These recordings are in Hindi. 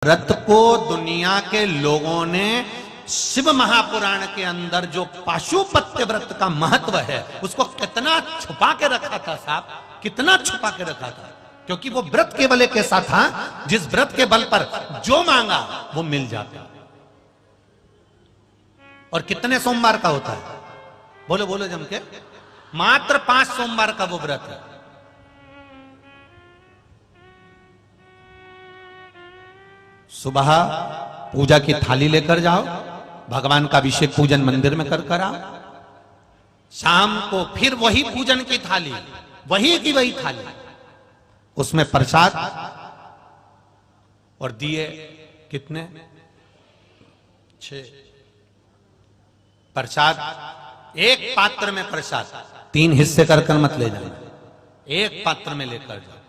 व्रत को दुनिया के लोगों ने शिव महापुराण के अंदर जो पाशुपत्य व्रत का महत्व है उसको कितना छुपा के रखा था साहब, कितना छुपा के रखा था। क्योंकि वो व्रत केवल एक ऐसा था जिस व्रत के बल पर जो मांगा वो मिल जाता। और कितने सोमवार का होता है? बोलो बोलो जम के। मात्र 5 सोमवार का वो व्रत है। सुबह पूजा की थाली लेकर जाओ, भगवान का अभिषेक पूजन मंदिर में कर आओ। शाम को फिर वही पूजन की थाली, वही की वही थाली, उसमें प्रसाद और दिए कितने? 6 प्रसाद। एक पात्र में प्रसाद 3 हिस्से कर मत ले जाना, एक पात्र में लेकर जाओ।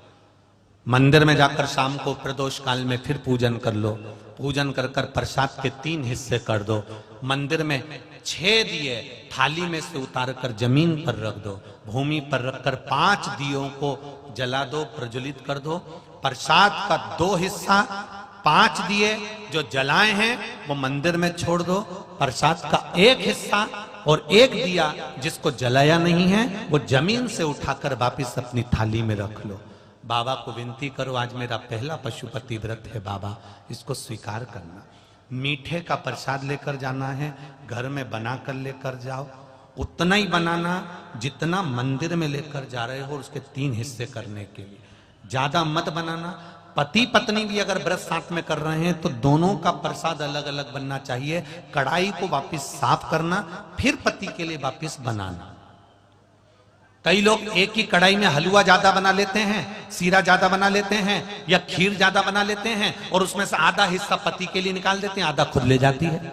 मंदिर में जाकर शाम को प्रदोष काल में फिर पूजन कर लो। पूजन कर प्रसाद के 3 हिस्से कर दो। मंदिर में 6 दिए थाली में से उतार कर जमीन पर रख दो। भूमि पर रखकर 5 दियों को जला दो, प्रज्वलित कर दो। प्रसाद का 2 हिस्सा, 5 दिए जो जलाए हैं वो मंदिर में छोड़ दो। प्रसाद का 1 हिस्सा और 1 दिया जिसको जलाया नहीं है वो जमीन से उठाकर वापिस अपनी थाली में रख लो। बाबा को विनती करो, आज मेरा पहला पशुपति व्रत है बाबा, इसको स्वीकार करना। मीठे का प्रसाद लेकर जाना है, घर में बनाकर लेकर जाओ। उतना ही बनाना जितना मंदिर में लेकर जा रहे हो, उसके 3 हिस्से करने के लिए। ज्यादा मत बनाना। पति पत्नी भी अगर व्रत साथ में कर रहे हैं तो दोनों का प्रसाद अलग अलग बनना चाहिए। कढ़ाई को वापिस साफ करना, फिर पति के लिए वापिस बनाना। कई लोग एक ही कढ़ाई में हलवा ज्यादा बना लेते हैं, सीरा ज्यादा बना लेते हैं या खीर ज्यादा बना लेते हैं और उसमें से आधा हिस्सा पति के लिए निकाल देते हैं, आधा खुद ले जाती है।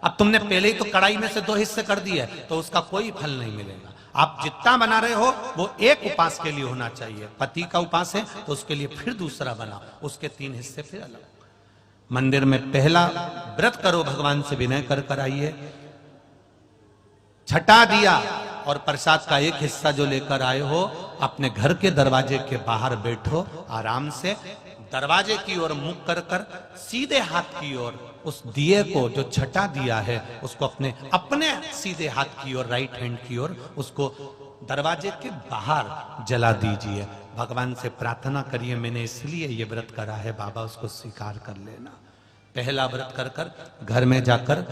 अब तुमने पहले ही तो कढ़ाई में से 2 हिस्से कर दिए तो उसका कोई फल नहीं मिलेगा। आप जितना बना रहे हो वो एक उपास के लिए होना चाहिए। पति का उपास है तो उसके लिए फिर दूसरा बनाओ, उसके 3 हिस्से फिर अलग। मंदिर में पहला व्रत करो, भगवान से विनय कर आइए। छठा दिया और प्रसाद का 1 हिस्सा जो लेकर आए हो अपने घर के दरवाजे के बाहर बैठो आराम से। दरवाजे की ओर मुख कर सीधे हाथ की ओर उस दिए को, जो छठा दिया है, उसको अपने सीधे हाथ की ओर, राइट हैंड की ओर, उसको दरवाजे के बाहर जला दीजिए। भगवान से प्रार्थना करिए, मैंने इसलिए ये व्रत करा है बाबा, उसको स्वीकार कर लेना। पहला व्रत कर घर में जाकर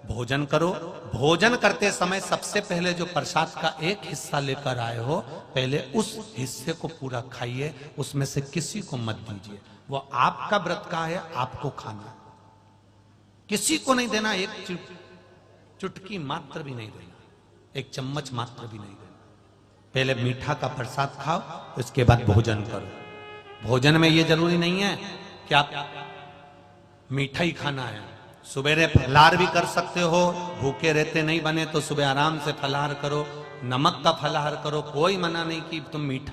भोजन करो। भोजन करते समय सबसे पहले जो प्रसाद का 1 हिस्सा लेकर आए हो, पहले उस हिस्से को पूरा खाइए, उसमें से किसी को मत दीजिए। वो आपका व्रत का है, आपको खाना, किसी को नहीं देना। एक चुटकी मात्र भी नहीं देना, 1 चम्मच मात्र भी नहीं देना। पहले मीठा का प्रसाद खाओ, उसके बाद भोजन करो। भोजन में ये जरूरी नहीं है कि आप मीठा ही खाना है। सुबेरे फलाहार भी कर सकते हो, भूखे रहते नहीं बने तो सुबह आराम से फलाहार करो, नमक का फलाहार करो। कोई मना नहीं कि तुम मीठा